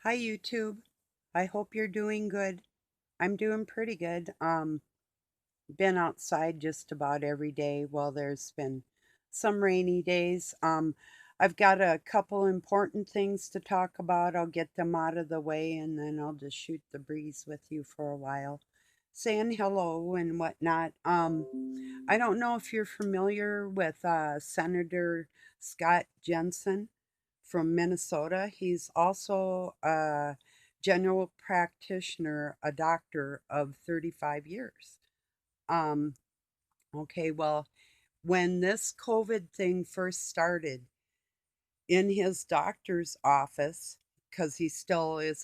Hi YouTube. I hope you're doing good. I'm doing pretty good. Been outside just about every day. Well, there's been some rainy days. I've got a couple important things to talk about. I'll get them out of the way and then I'll just shoot the breeze with you for a while, saying hello and whatnot. I don't know if you're familiar with Senator Scott Jensen from Minnesota. He's also a general practitioner, a doctor of 35 years. Um, okay, well, when this COVID thing first started in his doctor's office, because he still is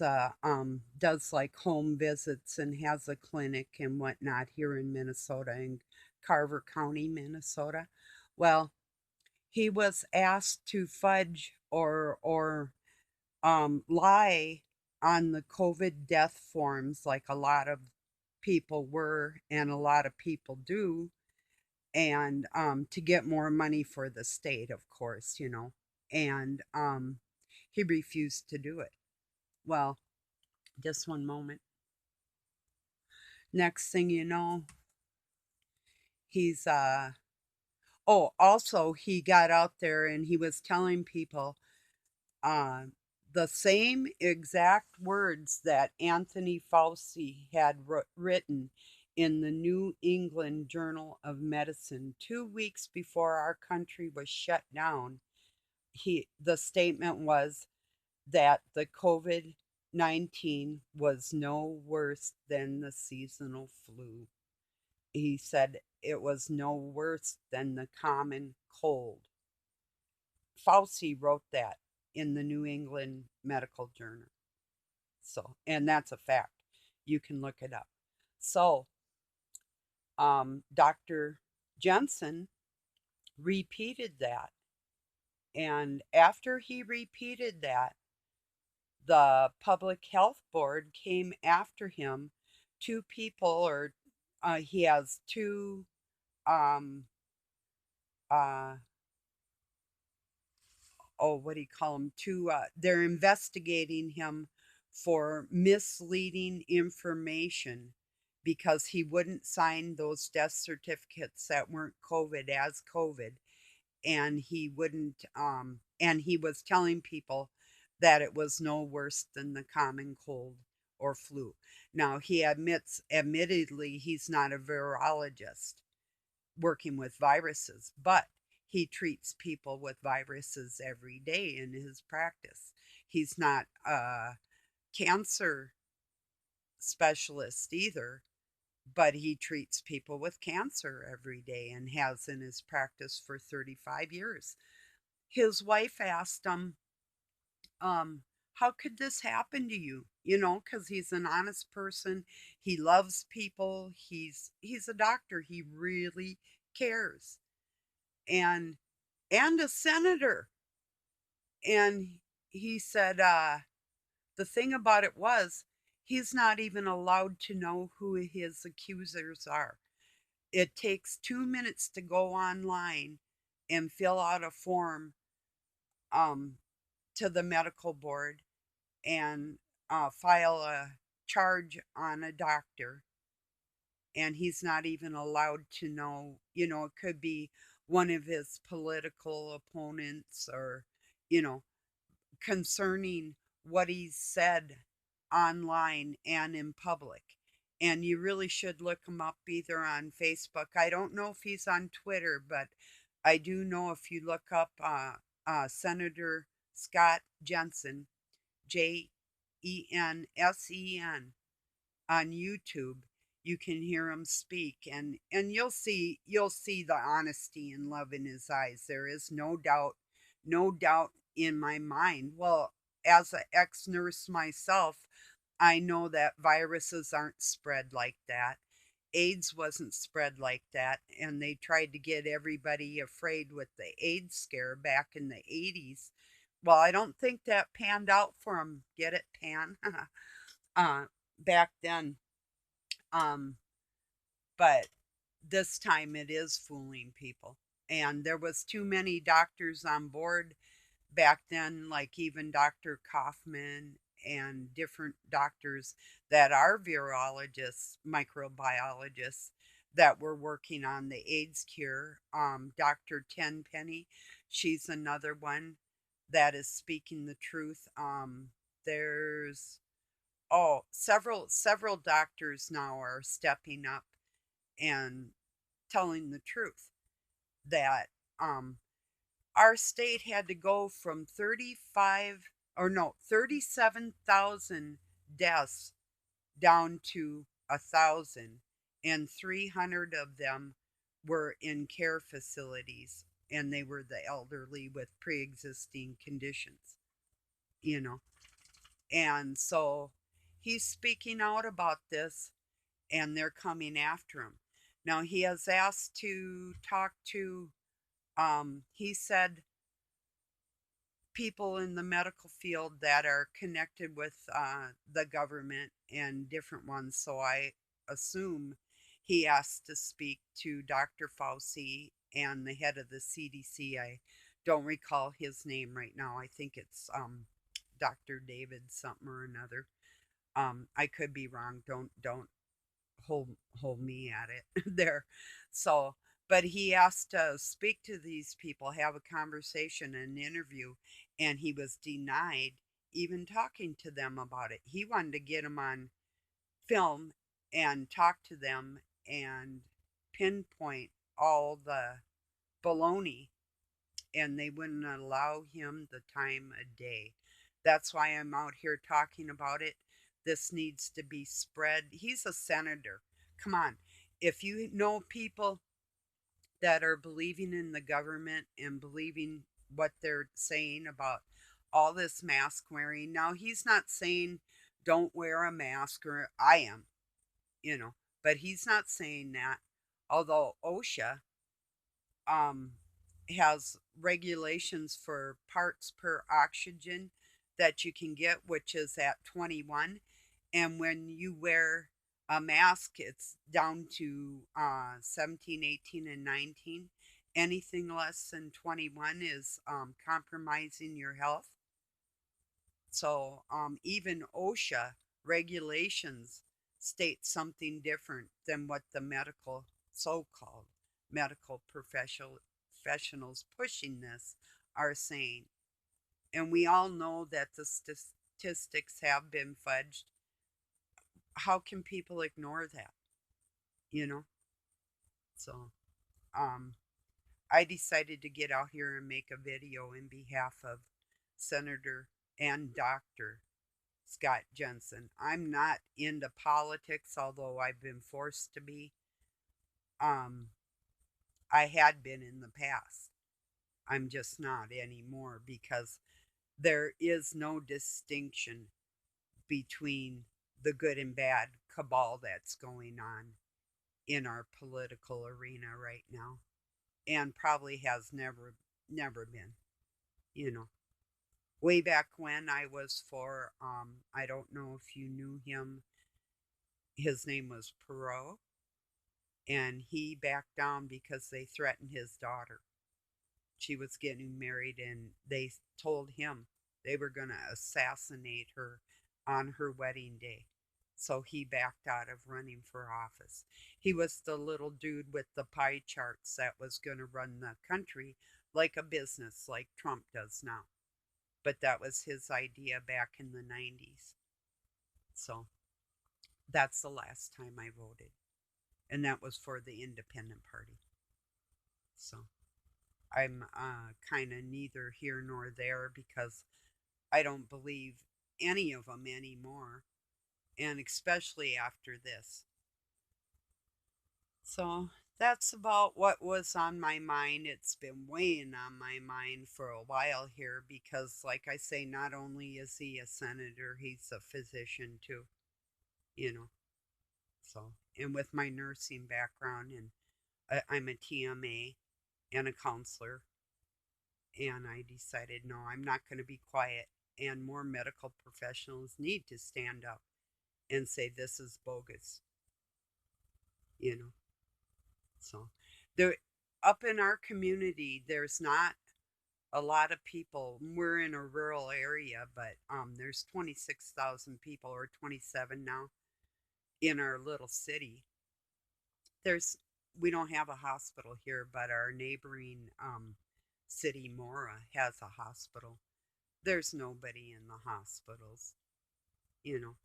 does like home visits and has a clinic and whatnot here in Minnesota, in Carver County, Minnesota. Well, he was asked to fudge or lie on the COVID death forms, like a lot of people were and a lot of people do, and to get more money for the state, of course, And he refused to do it. Well, just one moment. Next thing you know, he's oh, also he got out there and he was telling people uh, the same exact words that Anthony Fauci had written in the New England Journal of Medicine 2 weeks before our country was shut down. The statement was that the COVID-19 was no worse than the seasonal flu. He said it was no worse than the common cold. Fauci wrote that in the New England Medical Journal. So, and that's a fact. You can look it up. So, Dr. Jensen repeated that. And after he repeated that, the Public Health Board came after him. Two people, or he has two, um, uh, oh, what do you call them? Two, they're investigating him for misleading information because he wouldn't sign those death certificates that weren't COVID as COVID. And he wouldn't, and he was telling people that it was no worse than the common cold or flu. Now, he admittedly, he's not a virologist working with viruses, but he treats people with viruses every day in his practice. He's not a cancer specialist either, but he treats people with cancer every day and has in his practice for 35 years. His wife asked him, um, how could this happen to you? Because he's an honest person. He loves people. He's a doctor. He really cares. And a senator. And he said, the thing about it was he's not even allowed to know who his accusers are. It takes 2 minutes to go online and fill out a form um, to the medical board and file a charge on a doctor. And he's not even allowed to know, it could be one of his political opponents or, you know, concerning what he's said online and in public. And you really should look him up either on Facebook. I don't know if he's on Twitter, but I do know if you look up Senator Scott Jensen, Jensen, on YouTube, you can hear him speak, and you'll see the honesty and love in his eyes. There is no doubt in my mind. Well, as an ex-nurse myself, I know that viruses aren't spread like that. AIDS wasn't spread like that, and they tried to get everybody afraid with the AIDS scare back in the 80s. Well, I don't think that panned out for them. Get it, pan? uh, Back then. Um, but this time it is fooling people. And there was too many doctors on board back then, like even Dr. Kaufman and different doctors that are virologists, microbiologists that were working on the AIDS cure. Dr. Tenpenny, she's another one that is speaking the truth. There's several doctors now are stepping up and telling the truth that um, our state had to go from 37,000 deaths down to 1,000, and 300 of them were in care facilities, and they were the elderly with pre-existing conditions, you know. And so he's speaking out about this, and they're coming after him. Now he has asked to talk to, he said, people in the medical field that are connected with the government and different ones. So I assume he asked to speak to Dr. Fauci and the head of the CDC. I don't recall his name right now. I think it's Dr. David something or another. I could be wrong. Don't hold hold me at it there. So, but he asked to speak to these people, have a conversation, an interview, and he was denied even talking to them about it. He wanted to get them on film and talk to them and pinpoint all the baloney, and they wouldn't allow him the time of day. That's why I'm out here talking about it. This needs to be spread. He's a senator. Come on. If you know people that are believing in the government and believing what they're saying about all this mask wearing, now he's not saying don't wear a mask, or I am, you know, but he's not saying that. Although OSHA um, has regulations for parts per oxygen that you can get, which is at 21. And when you wear a mask, it's down to 17, 18, and 19. Anything less than 21 is compromising your health. So even OSHA regulations state something different than what the medical, so-called medical professionals pushing this are saying. And we all know that the statistics have been fudged. How can people ignore that? You know? So um, I decided to get out here and make a video in behalf of Senator and Dr. Scott Jensen. I'm not into politics, although I've been forced to be. Um, I had been in the past. I'm just not anymore because there is no distinction between the good and bad cabal that's going on in our political arena right now, and probably has never been, you know. Way back when I was for, I don't know if you knew him, his name was Perot, and he backed down because they threatened his daughter. She was getting married, and they told him they were going to assassinate her on her wedding day. So he backed out of running for office. He was the little dude with the pie charts that was going to run the country like a business, like Trump does now. But that was his idea back in the 90s. So that's the last time I voted. And that was for the Independent Party. So I'm kind of neither here nor there because I don't believe any of them anymore, and especially after this. So that's about what was on my mind. It's been weighing on my mind for a while here because, like I say, not only is he a senator, he's a physician too, you know. So, and with my nursing background, and I'm a TMA and a counselor, and I decided, no, I'm not going to be quiet. And more medical professionals need to stand up and say, this is bogus, you know. So, there, up in our community, there's not A lot of people, we're in a rural area, but there's 26,000 people, or 27 now, in our little city. There's We don't have a hospital here, but our neighboring city, Mora, has a hospital. There's nobody in the hospitals, you know.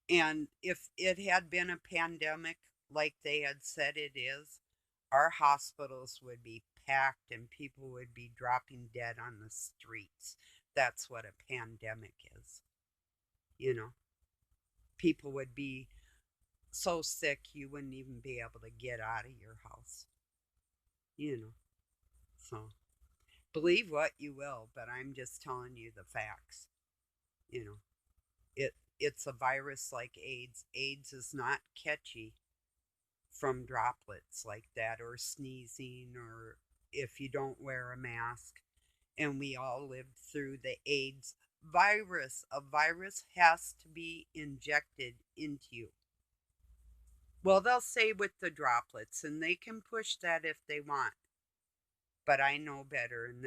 And if it had been a pandemic like they had said it is, our hospitals would be packed and people would be dropping dead on the streets. That's what a pandemic is, you know. People would be so sick you wouldn't even be able to get out of your house, you know. So believe what you will, but I'm just telling you the facts, you know. It's a virus like AIDS. AIDS is not catchy from droplets like that, or sneezing, or if you don't wear a mask. And we all lived through the AIDS virus. A virus has to be injected into you. Well, they'll say with the droplets, and they can push that if they want. But I know better. And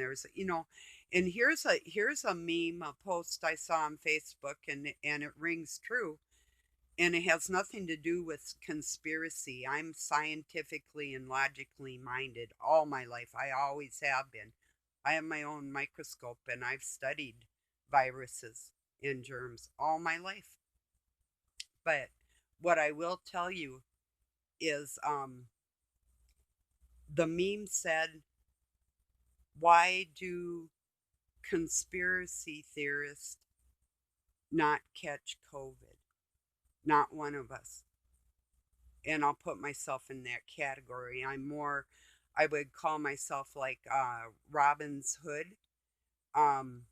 and here's a meme, a post I saw on Facebook, and it rings true. And it has nothing to do with conspiracy. I'm scientifically and logically minded all my life. I always have been. I have my own microscope and I've studied viruses and germs all my life. But what I will tell you is the meme said, why do conspiracy theorists not catch COVID? Not one of us. And I'll put myself in that category. I would call myself like Robin's Hood. Um,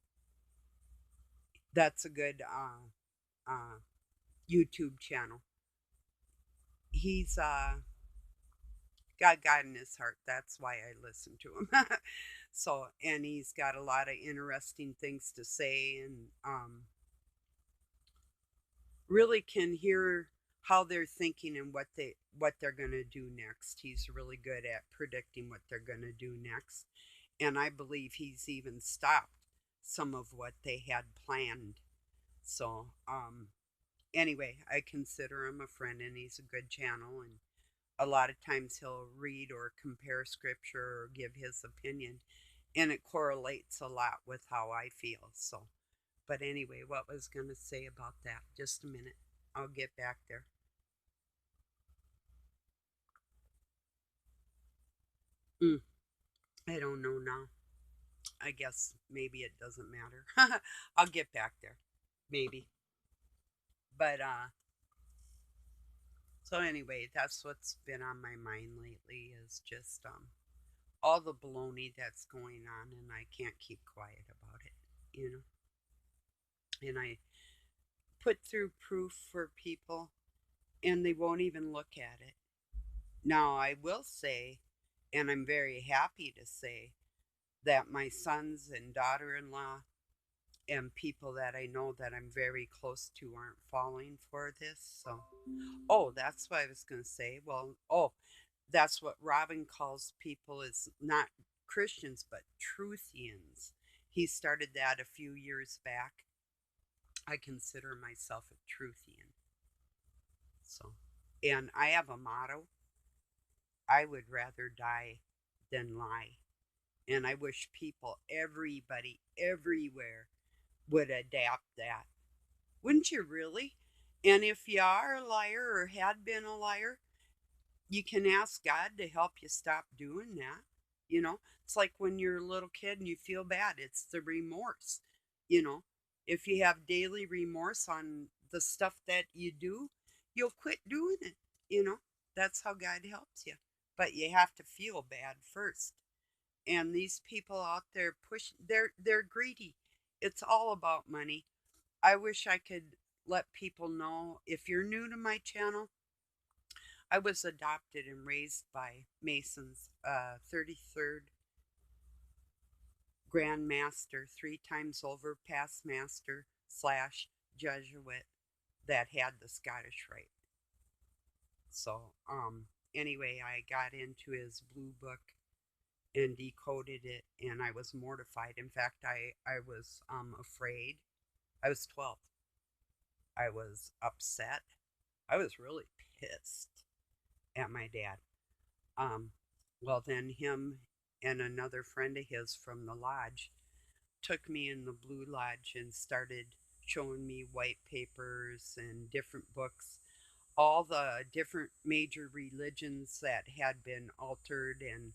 that's a good YouTube channel. He's got God in his heart. That's why I listen to him. So, and he's got a lot of interesting things to say, and really can hear how they're thinking and what they're going to do next. He's really good at predicting what they're going to do next, and I believe he's even stopped some of what they had planned. So, anyway, I consider him a friend, and he's a good channel. And a lot of times he'll read or compare scripture or give his opinion, and it correlates a lot with how I feel. So, but anyway, what was going to say about that? Just a minute. I'll get back there. Mm, I don't know now. I guess maybe it doesn't matter. I'll get back there. Maybe. But so anyway, that's what's been on my mind lately, is just all the baloney that's going on, and I can't keep quiet about it, you know. And I put through proof for people, and they won't even look at it. Now, I will say, and I'm very happy to say, that my sons and daughter in law and people that I know that I'm very close to aren't falling for this. So, oh, that's what I was going to say. Well, oh, that's what Robin calls people, is not Christians, but Truthians. He started that a few years back. I consider myself a Truthian. So, and I have a motto: I would rather die than lie. And I wish people, everybody, everywhere, would adapt that. Wouldn't you really? And if you are a liar or had been a liar, you can ask God to help you stop doing that. It's like when you're a little kid and you feel bad, it's the remorse. You know, if you have daily remorse on the stuff that you do, you'll quit doing it. You know, that's how God helps you. But you have to feel bad first. And these people out there they're greedy. It's all about money. I wish I could let people know. If you're new to my channel, I was adopted and raised by Masons, 33rd Grand Master, 3 times over past master / Jesuit that had the Scottish Rite. So, anyway, I got into his blue book, and decoded it, and I was mortified. In fact, I was afraid. I was 12. I was upset. I was really pissed at my dad. Um, well, then him and another friend of his from the lodge took me in the Blue Lodge and started showing me white papers and different books, all the different major religions that had been altered and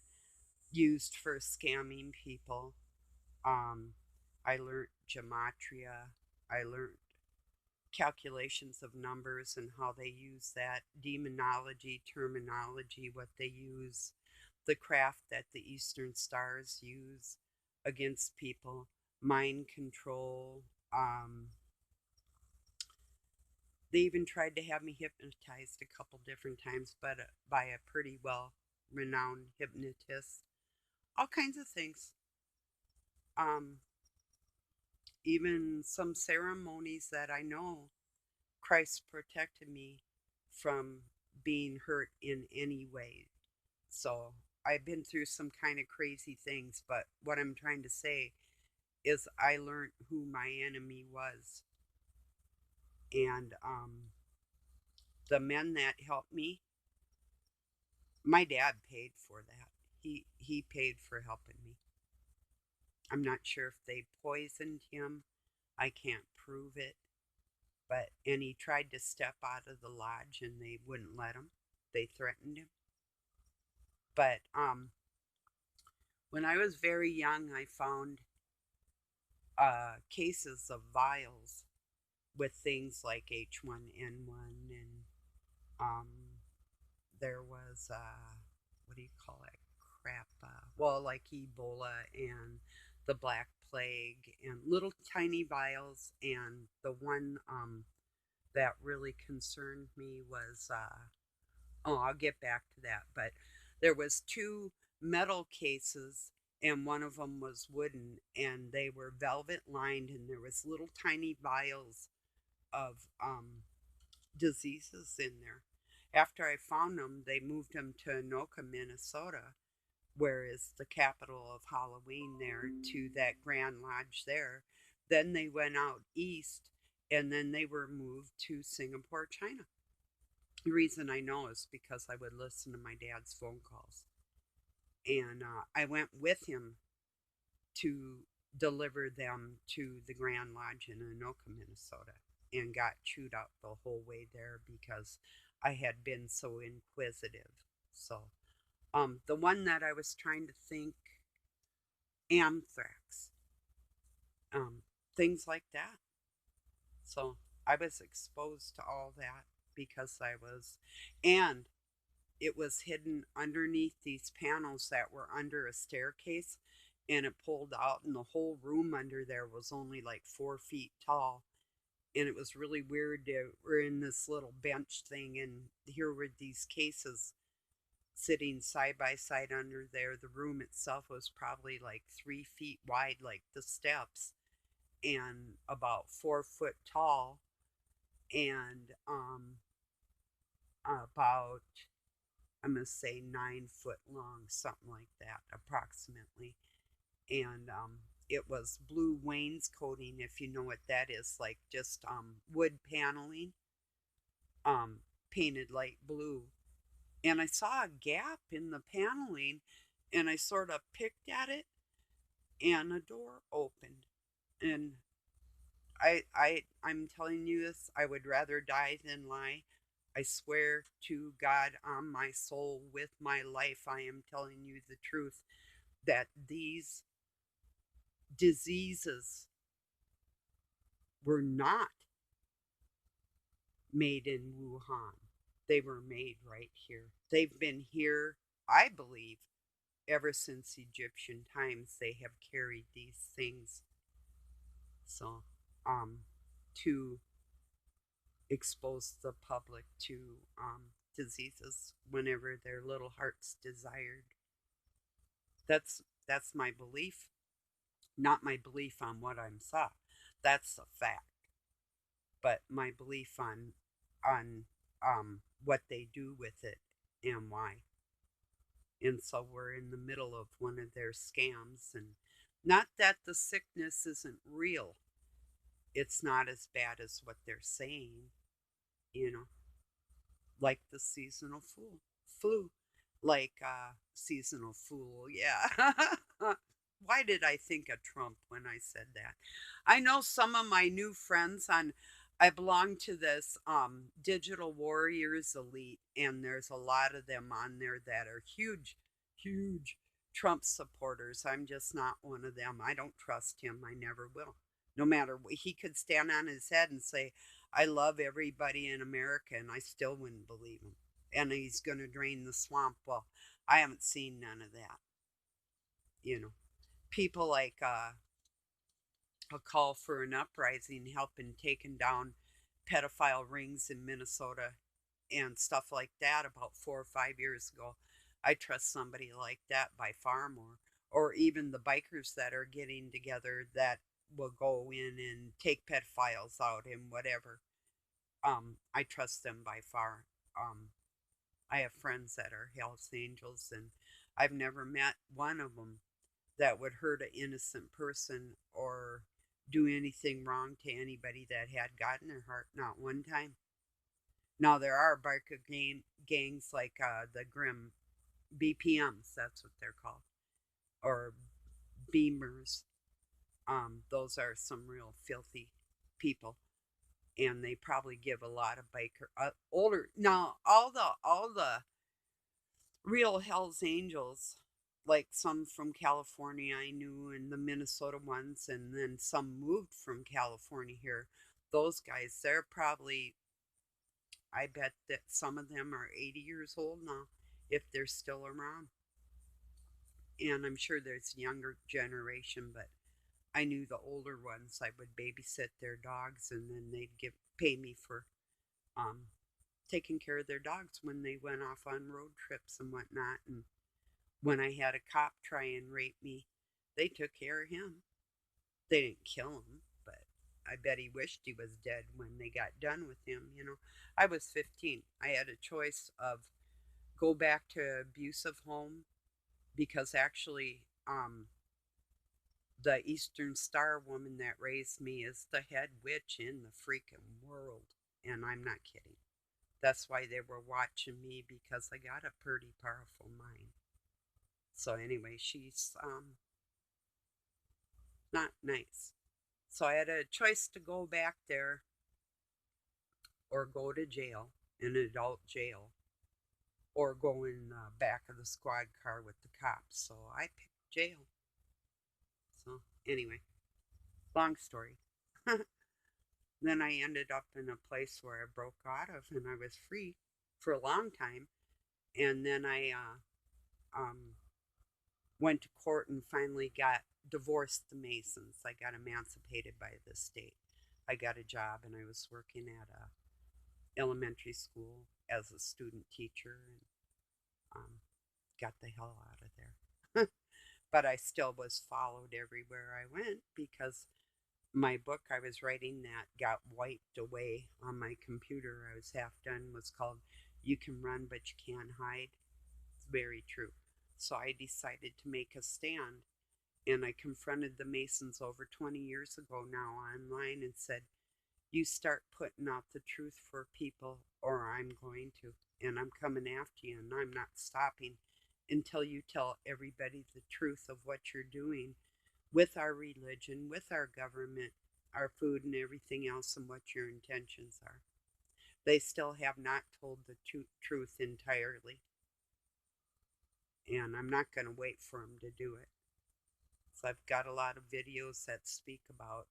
used for scamming people. Um, I learned gematria. I learned calculations of numbers and how they use that, demonology, terminology, what they use, the craft that the Eastern Stars use against people, mind control. They even tried to have me hypnotized a couple different times, but by a pretty well renowned hypnotist. All kinds of things. Um, Even some ceremonies that I know Christ protected me from being hurt in any way. So I've been through some kind of crazy things, but what I'm trying to say is I learned who my enemy was. And the men that helped me, my dad paid for that. He paid for helping me. I'm not sure if they poisoned him. I can't prove it. But and he tried to step out of the lodge and they wouldn't let him. They threatened him. But when I was very young, I found cases of vials with things like H1N1 and um, there was what do you call it? Crap. Well, like Ebola and the Black Plague and little tiny vials. And the one that really concerned me was oh, I'll get back to that. But there was two metal cases and one of them was wooden and they were velvet lined and there was little tiny vials of diseases in there. After I found them, they moved them to Anoka, Minnesota, where is the capital of Halloween there, to that Grand Lodge there. Then they went out east and then they were moved to Singapore, China. The reason I know is because I would listen to my dad's phone calls. And I went with him to deliver them to the Grand Lodge in Anoka, Minnesota, and got chewed out the whole way there because I had been so inquisitive. So, the one that I was trying to think, anthrax, things like that. So I was exposed to all that because I was, and it was hidden underneath these panels that were under a staircase and it pulled out and the whole room under there was only like 4 feet tall and it was really weird. We're in this little bench thing and here were these cases sitting side by side under there. The room itself was probably like 3 feet wide, like the steps, and about 4 foot tall, and about, I'm going to say 9 foot long, something like that, approximately. And it was blue wainscoting, if you know what that is, like just wood paneling, painted light blue. And I saw a gap in the paneling, and I sort of picked at it, and a door opened. And I'm telling you this, I would rather die than lie. I swear to God on my soul with my life, I am telling you the truth that these diseases were not made in Wuhan. They were made right here. They've been here, I believe, ever since Egyptian times. They have carried these things. So, to expose the public to diseases whenever their little hearts desired. That's my belief, not my belief on what I saw. That's a fact. But my belief on what they do with it and why. And so we're in the middle of one of their scams. And not that the sickness isn't real, it's not as bad as what they're saying, you know, like the seasonal flu, like seasonal fool. Yeah. Why did I think of Trump when I said that? I know some of my new friends on. I belong to this digital warriors elite, and there's a lot of them on there that are huge, huge Trump supporters. I'm just not one of them. I don't trust him. I never will. No matter what, he could stand on his head and say, I love everybody in America, and I still wouldn't believe him. And he's going to drain the swamp. Well, I haven't seen none of that. You know, people like a call for an uprising helping taking down pedophile rings in Minnesota and stuff like that about 4 or 5 years ago. I trust somebody like that by far more. Or even the bikers that are getting together that will go in and take pedophiles out and whatever. I trust them by far. Um, I have friends that are Hell's Angels, and I've never met one of them that would hurt an innocent person or do anything wrong to anybody that had God in their heart. Not one time. Now, there are biker gangs like the Grim BPMs, that's what they're called, or Beamers. Those are some real filthy people. And they probably give a lot of biker older now all the real Hell's Angels, like some from California I knew, and the Minnesota ones, and then some moved from California here. Those guys, they're probably, I bet that some of them are 80 years old now, if they're still around. And I'm sure there's a younger generation, but I knew the older ones. I would babysit their dogs, and then they'd pay me for um, taking care of their dogs when they went off on road trips and whatnot. And when I had a cop try and rape me, they took care of him. They didn't kill him, but I bet he wished he was dead when they got done with him. I was 15. I had a choice of go back to abusive home because actually the Eastern Star woman that raised me is the head witch in the freaking world. And I'm not kidding. That's why they were watching me because I got a pretty powerful mind. So anyway, she's not nice. So I had a choice to go back there or go to jail, an adult jail, or go in the back of the squad car with the cops. So I picked jail. So anyway, long story. Then I ended up in a place where I broke out of and I was free for a long time. And then I went to court and finally got divorced the Masons. I got emancipated by the state. I got a job and I was working at a elementary school as a student teacher and got the hell out of there. But I still was followed everywhere I went because my book I was writing that got wiped away on my computer. I was half done, was called You Can Run But You Can't Hide. It's very true. So I decided to make a stand and I confronted the Masons over 20 years ago now online and said, you start putting out the truth for people or I'm going to. And I'm coming after you and I'm not stopping until you tell everybody the truth of what you're doing with our religion, with our government, our food, and everything else, and what your intentions are. They still have not told the truth entirely. And I'm not going to wait for them to do it. So I've got a lot of videos that speak about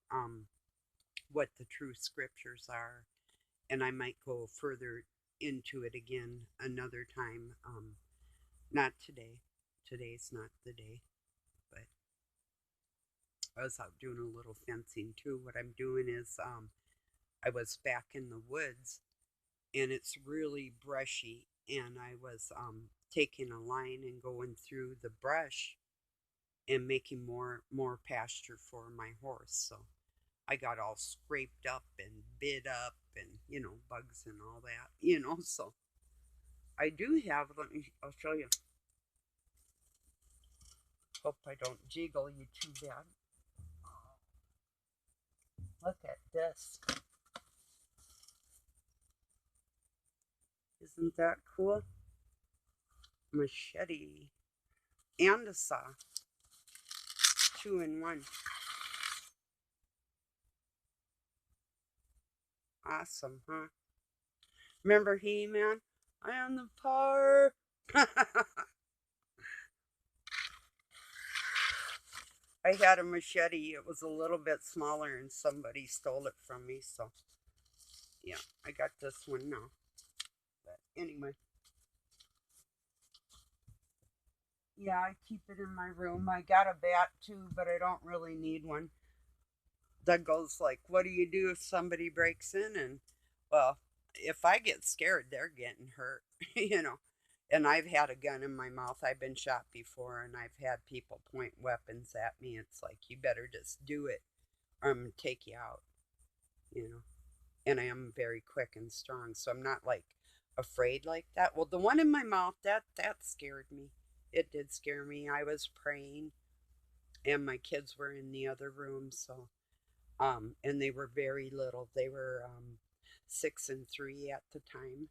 what the true scriptures are, and I might go further into it again another time. Not today. Today's not the day, but I was out doing a little fencing too. What I'm doing is I was back in the woods, and it's really brushy, and I was taking a line and going through the brush and making more pasture for my horse. So I got all scraped up and bit up and, bugs and all that. So I do have, I'll show you. Hope I don't jiggle you too bad. Look at this. Isn't that cool? Machete and a saw. Two in one. Awesome, huh? Remember He-Man? I am the power. I had a machete. It was a little bit smaller and somebody stole it from me. So, yeah, I got this one now. But anyway, yeah, I keep it in my room. I got a bat too, but I don't really need one. That goes like, what do you do if somebody breaks in? And, well, if I get scared, they're getting hurt, you know. And I've had a gun in my mouth. I've been shot before, and I've had people point weapons at me. It's like, you better just do it, or I'm going to take you out, you know. And I am very quick and strong, so I'm not like afraid like that. Well, the one in my mouth, that scared me. It did scare me. I was praying, and my kids were in the other room, so and they were very little. They were 6 and 3 at the time,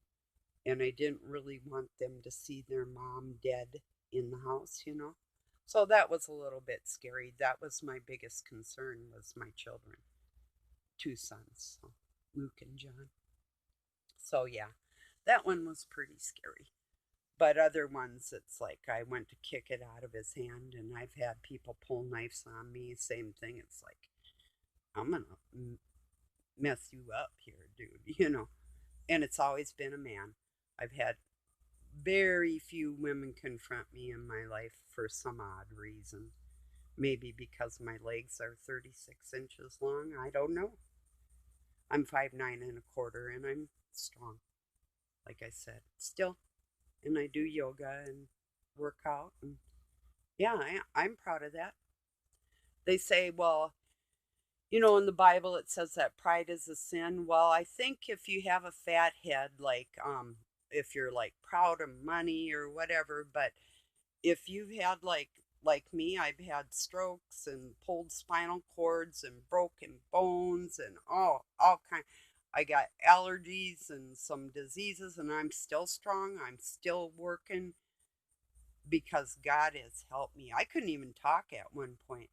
and I didn't really want them to see their mom dead in the house, you know. So that was a little bit scary. That was my biggest concern was my children, two sons, so Luke and John. So yeah, that one was pretty scary. But other ones, it's like I went to kick it out of his hand, and I've had people pull knives on me. Same thing. It's like I'm gonna mess you up here, dude. You know. And it's always been a man. I've had very few women confront me in my life for some odd reason. Maybe because my legs are 36 inches long. I don't know. I'm 5'9 1/4" and I'm strong. Like I said, still. And I do yoga and work out. And yeah, I'm proud of that. They say, well, you know, in the Bible it says that pride is a sin. Well, I think if you have a fat head, like if you're like proud of money or whatever, but if you've had like me, I've had strokes and pulled spinal cords and broken bones and all kind. I got allergies and some diseases, and I'm still strong. I'm still working because God has helped me. I couldn't even talk at one point,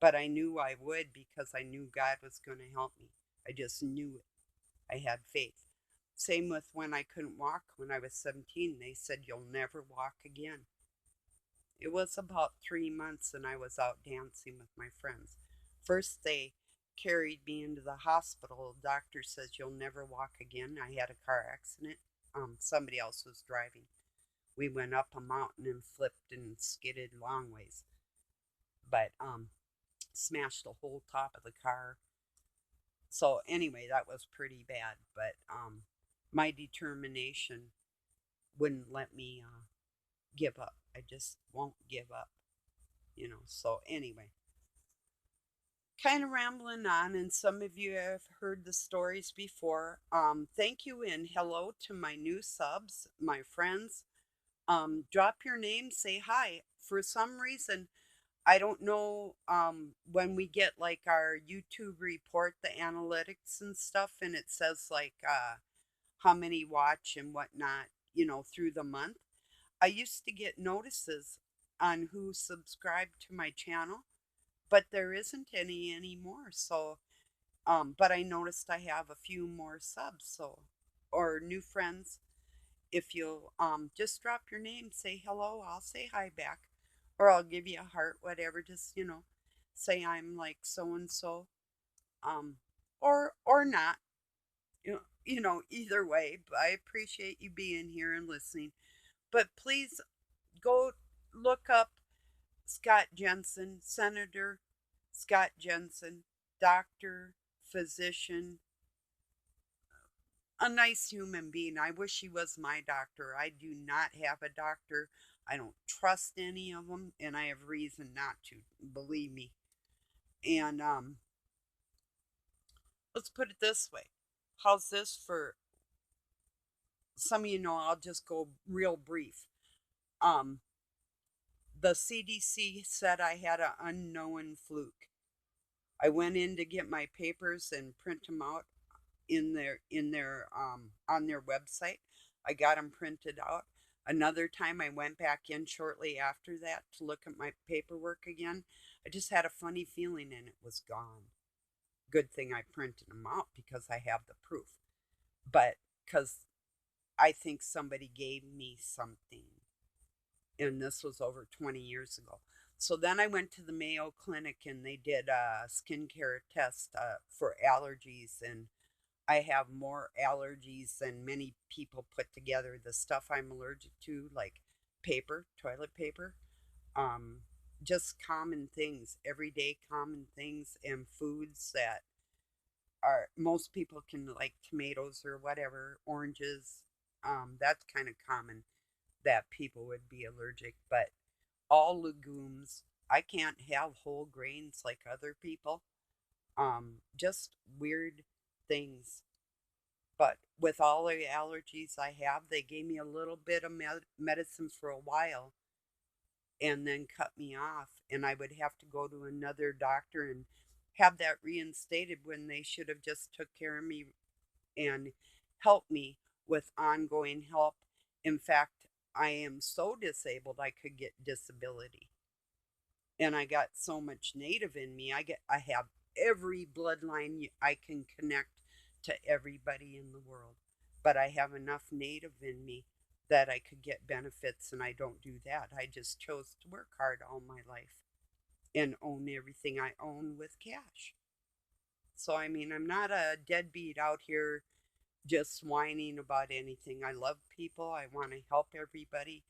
but I knew I would because I knew God was going to help me. I just knew it. I had faith. Same with when I couldn't walk when I was 17. They said, "You'll never walk again." It was about 3 months and I was out dancing with my friends. First, they carried me into the hospital. The doctor says, "You'll never walk again." I had a car accident. Somebody else was driving. We went up a mountain and flipped and skidded long ways, but smashed the whole top of the car. So anyway, that was pretty bad. But my determination wouldn't let me give up. I just won't give up, you know. So anyway, kind of rambling on, and some of you have heard the stories before. Thank you and hello to my new subs, my friends. Drop your name, say hi. For some reason, I don't know when we get like our YouTube report, the analytics and stuff, and it says like how many watch and whatnot, you know, through the month. I used to get notices on who subscribed to my channel, but there isn't any anymore. So, but I noticed I have a few more subs, so or new friends. If you'll just drop your name, say hello, I'll say hi back, or I'll give you a heart, whatever. Just say I'm like so and so, um, or not. Either way. But I appreciate you being here and listening. But please go look up Scott Jensen, Senator Scott Jensen, doctor, physician, a nice human being. I wish he was my doctor. I do not have a doctor. I don't trust any of them, and I have reason not to, believe me. And let's put it this way. How's this for some of you know? I'll just go real brief. Um, The CDC said I had an unknown fluke. I went in to get my papers and print them out in their on their website. I got them printed out. Another time I went back in shortly after that to look at my paperwork again. I just had a funny feeling and it was gone. Good thing I printed them out because I have the proof. But because I think somebody gave me something, and this was over 20 years ago. So then I went to the Mayo Clinic and they did a skincare test for allergies, and I have more allergies than many people put together. The stuff I'm allergic to, like paper, toilet paper, um, just common things, everyday common things, and foods that are most people can like tomatoes or whatever, oranges. That's kind of common that people would be allergic, but all legumes. I can't have whole grains like other people. Just weird things. But with all the allergies I have, they gave me a little bit of medicine for a while and then cut me off. And I would have to go to another doctor and have that reinstated when they should have just took care of me and helped me with ongoing help. In fact, I am so disabled I could get disability. And I got so much native in me. I have every bloodline I can connect to everybody in the world. But I have enough native in me that I could get benefits, and I don't do that. I just chose to work hard all my life and own everything I own with cash. So I mean, I'm not a deadbeat out here just whining about anything. I love people. I want to help everybody.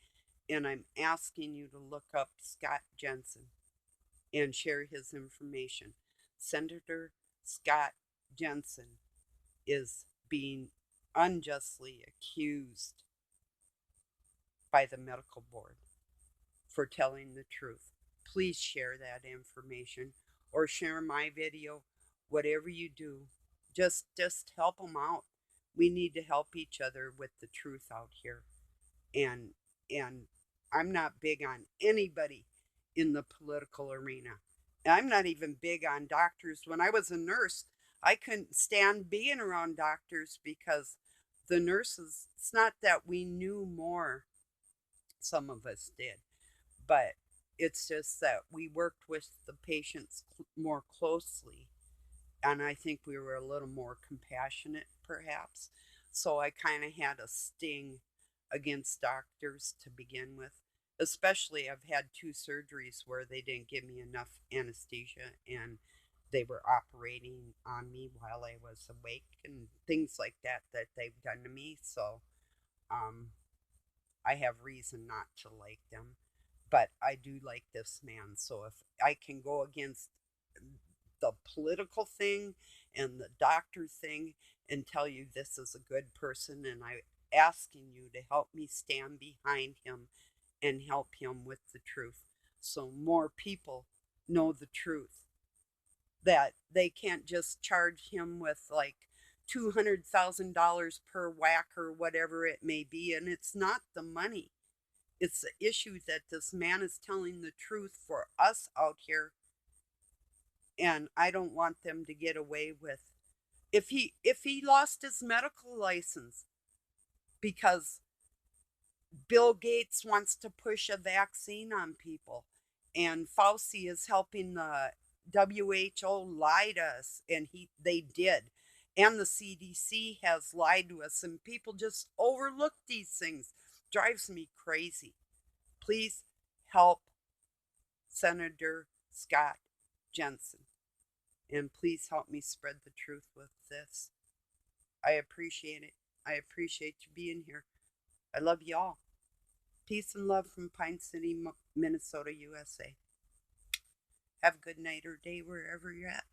And I'm asking you to look up Scott Jensen and share his information. Senator Scott Jensen is being unjustly accused by the medical board for telling the truth. Please share that information or share my video, whatever you do. Just help them out. We need to help each other with the truth out here. And and I'm not big on anybody in the political arena. I'm not even big on doctors. When I was a nurse, I couldn't stand being around doctors because the nurses, it's not that we knew more, some of us did, but it's just that we worked with the patients more closely, and I think we were a little more compassionate, perhaps. So I kind of had a sting against doctors to begin with. Especially, I've had two surgeries where they didn't give me enough anesthesia and they were operating on me while I was awake and things like that that they've done to me. So, um, I have reason not to like them, but I do like this man. So if I can go against the political thing and the doctor thing and tell you this is a good person, and I asking you to help me stand behind him and help him with the truth so more people know the truth, that they can't just charge him with like $200,000 per whack or whatever it may be. And it's not the money, it's the issue that this man is telling the truth for us out here. And I don't want them to get away with, if he lost his medical license because Bill Gates wants to push a vaccine on people, and Fauci is helping the WHO lie to us, and they did. And the CDC has lied to us, and people just overlook these things. Drives me crazy. Please help Senator Scott Jensen, and please help me spread the truth with this. I appreciate it. I appreciate you being here. I love y'all. Peace and love from Pine City, Minnesota, USA. Have a good night or day wherever you're at.